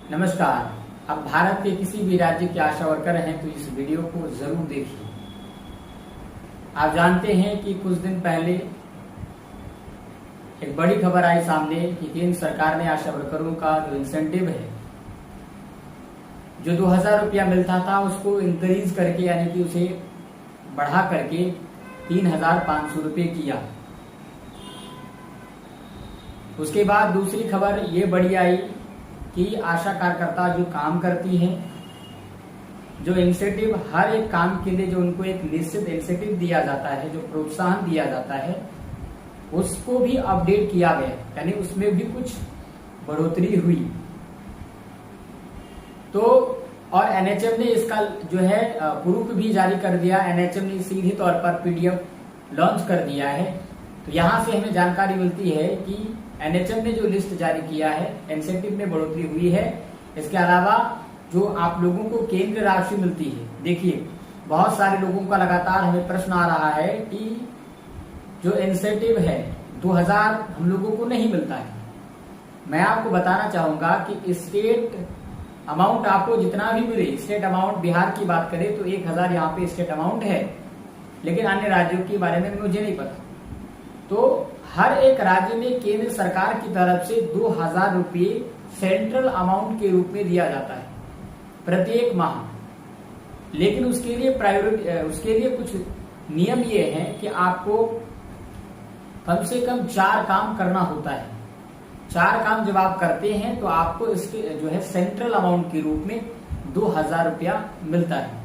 नमस्कार। अब भारत के किसी भी राज्य के आशा वर्कर हैं तो इस वीडियो को जरूर देखिए। आप जानते हैं कि कुछ दिन पहले एक बड़ी खबर आई सामने कि केंद्र सरकार ने आशा वर्करों का जो इंसेंटिव है, जो 2000 रुपया मिलता था, उसको इंक्रीज करके यानी कि उसे बढ़ा करके 3500 रुपये किया। उसके बाद दूसरी खबर ये बड़ी आई कि आशा कार्यकर्ता जो काम करती हैं, जो इंसेंटिव हर एक काम के लिए जो उनको एक निश्चित इंसेंटिव दिया जाता है, जो प्रोत्साहन दिया जाता है, उसको भी अपडेट किया गया, यानी उसमें भी कुछ बढ़ोतरी हुई। तो और एनएचएम ने इसका जो है प्रूफ भी जारी कर दिया। एनएचएम ने सीधे तौर पर पीडीएफ लॉन्च कर दिया है। तो यहां से हमें जानकारी मिलती है कि एनएचएम ने जो लिस्ट जारी किया है, इंसेंटिव में बढ़ोतरी हुई है। इसके अलावा जो आप लोगों को केंद्र राशि मिलती है, देखिए बहुत सारे लोगों का लगातार हमें प्रश्न आ रहा है कि जो इंसेंटिव है 2000 हम लोगों को नहीं मिलता है। मैं आपको बताना चाहूंगा कि स्टेट अमाउंट आपको जितना भी मिले, स्टेट अमाउंट बिहार की बात करें तो 1000 यहाँ पे स्टेट अमाउंट है, लेकिन अन्य राज्यों के बारे में मुझे नहीं पता। तो हर एक राज्य में केंद्र सरकार की तरफ से 2000 रुपये सेंट्रल अमाउंट के रूप में दिया जाता है प्रत्येक माह। लेकिन उसके लिए कुछ नियम ये हैं कि आपको कम से कम 4 काम करना होता है। 4 काम जब आप करते हैं तो आपको इसके जो है सेंट्रल अमाउंट के रूप में 2000 रुपया मिलता है।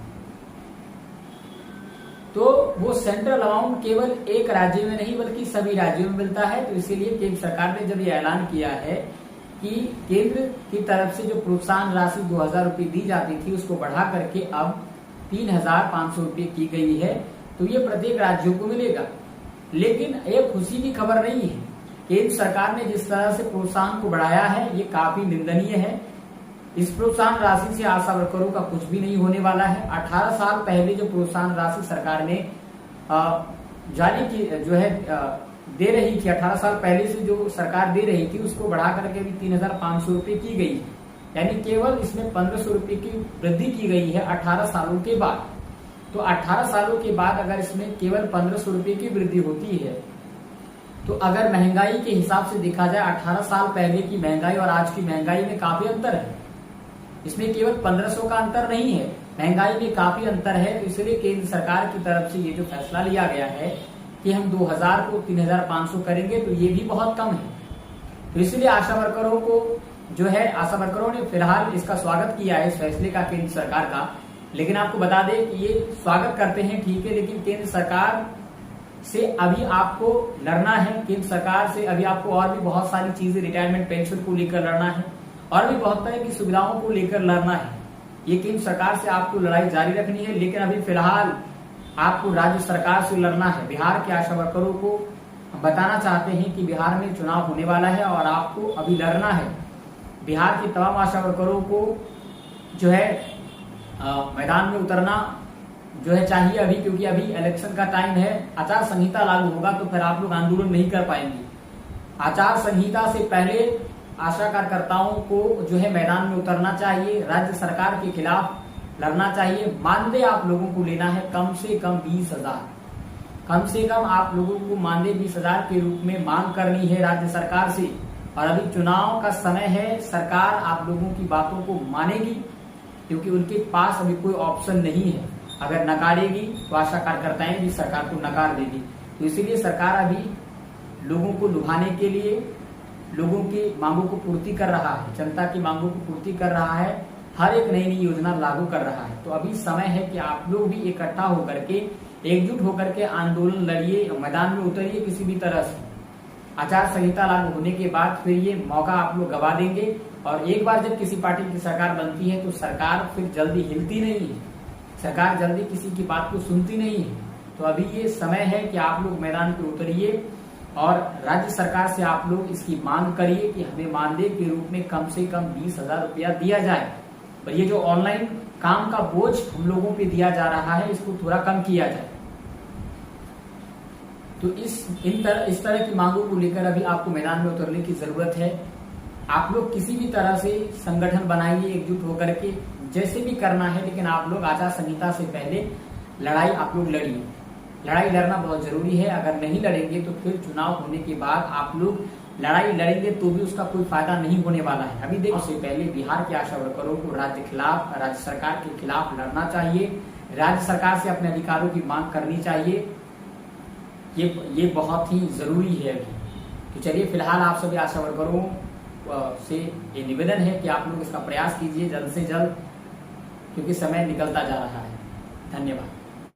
तो वो सेंट्रल अमाउंट केवल एक राज्य में नहीं बल्कि सभी राज्यों में मिलता है। तो इसीलिए केंद्र सरकार ने जब ये ऐलान किया है कि केंद्र की तरफ से जो प्रोत्साहन राशि 2000 रुपये दी जाती थी, उसको बढ़ा करके अब 3500 रुपये की गई है, तो ये प्रत्येक राज्यों को मिलेगा। लेकिन ये खुशी की खबर नहीं है। केंद्र सरकार ने जिस तरह से प्रोत्साहन को बढ़ाया है, ये काफी निंदनीय है। इस प्रोत्साहन राशि से आशा वर्करों का कुछ भी नहीं होने वाला है। 18 साल पहले जो प्रोत्साहन राशि सरकार ने जारी की जो है दे रही थी, 18 साल पहले से जो सरकार दे रही थी, उसको बढ़ा करके भी 3500 रुपये की गई है। यानी केवल इसमें 1500 रुपये की वृद्धि की गई है 18 सालों के बाद। तो 18 सालों के बाद अगर इसमें केवल 1500 रुपये की वृद्धि होती है, तो अगर महंगाई के हिसाब से देखा जाए, 18 साल पहले की महंगाई और आज की महंगाई में काफी अंतर है। इसमें केवल 1500 का अंतर नहीं है, महंगाई में काफी अंतर है। तो इसलिए केंद्र सरकार की तरफ से ये जो फैसला लिया गया है कि हम 2000 को 3500 करेंगे, तो ये भी बहुत कम है। तो इसलिए आशा वर्करों को जो है, आशा वर्करों ने फिलहाल इसका स्वागत किया है, इस फैसले का केंद्र सरकार का। लेकिन आपको बता दें कि ये स्वागत करते हैं, ठीक है, लेकिन केंद्र सरकार से अभी आपको लड़ना है। केंद्र सरकार से अभी आपको और भी बहुत सारी चीजें, रिटायरमेंट पेंशन को लेकर लड़ना है और भी बहुत तरह की सुविधाओं को लेकर लड़ना है। ये केंद्र सरकार से आपको लड़ाई जारी रखनी है, लेकिन अभी फिलहाल आपको राज्य सरकार से लड़ना है। बिहार के आशा वर्करों को हम बताना चाहते हैं कि बिहार में चुनाव होने वाला है और आपको अभी लड़ना है। बिहार के तमाम आशा वर्करों को जो है मैदान में उतरना जो है चाहिए अभी, क्योंकि अभी इलेक्शन का टाइम है। आचार संहिता लागू होगा तो फिर आप लोग आंदोलन नहीं कर पाएंगे। आचार संहिता से पहले आशा कार्यकर्ताओं को जो है मैदान में उतरना चाहिए, राज्य सरकार के खिलाफ लड़ना चाहिए। मानदेय आप लोगों को लेना है कम से कम 20,000, कम से कम आप लोगों को मानदेय 20,000 के रूप में मांग करनी है राज्य सरकार से। और अभी चुनाव का समय है, सरकार आप लोगों की बातों को मानेगी, क्योंकि उनके पास अभी कोई ऑप्शन नहीं है। अगर नकारेगी तो आशा कार्यकर्ताएं भी सरकार को नकार देगी। तो इसीलिए सरकार अभी लोगों को लुभाने के लिए लोगों की मांगों को पूर्ति कर रहा है, जनता की मांगों को पूर्ति कर रहा है, हर एक नई नई योजना लागू कर रहा है। तो अभी समय है कि आप लोग भी इकट्ठा होकर के, एकजुट होकर के आंदोलन लड़िए, मैदान में उतरिए किसी भी तरह से। आचार संहिता लागू होने के बाद फिर ये मौका आप लोग गवा देंगे। और एक बार जब किसी पार्टी की सरकार बनती है तो सरकार फिर जल्दी हिलती नहीं है, सरकार जल्दी किसी की बात को सुनती नहीं है। तो अभी ये समय है कि आप लोग मैदान पे उतरिए और राज्य सरकार से आप लोग इसकी मांग करिए कि हमें मानदेय के रूप में कम से कम 20,000 रुपया दिया जाए। और ये जो ऑनलाइन काम का बोझ हम लोगों पे दिया जा रहा है, इसको थोड़ा कम किया जाए। तो इस तरह की मांगों को लेकर अभी आपको मैदान में उतरने की जरूरत है। आप लोग किसी भी तरह से संगठन बनाइए एकजुट होकर के, जैसे भी करना है, लेकिन आप लोग आचार संहिता से पहले लड़ाई आप लोग लड़िए। लड़ाई लड़ना बहुत जरूरी है। अगर नहीं लड़ेंगे तो फिर चुनाव होने के बाद आप लोग लड़ाई लड़ेंगे तो भी उसका कोई फायदा नहीं होने वाला है। अभी देखो, उससे पहले बिहार के आशा वर्करों को राज्य सरकार के खिलाफ लड़ना चाहिए, राज्य सरकार से अपने अधिकारों की मांग करनी चाहिए। ये बहुत ही जरूरी है अभी। तो चलिए, फिलहाल आप सभी आशा वर्करों से ये निवेदन है कि आप लोग इसका प्रयास कीजिए जल्द से जल्द, क्योंकि समय निकलता जा रहा है। धन्यवाद।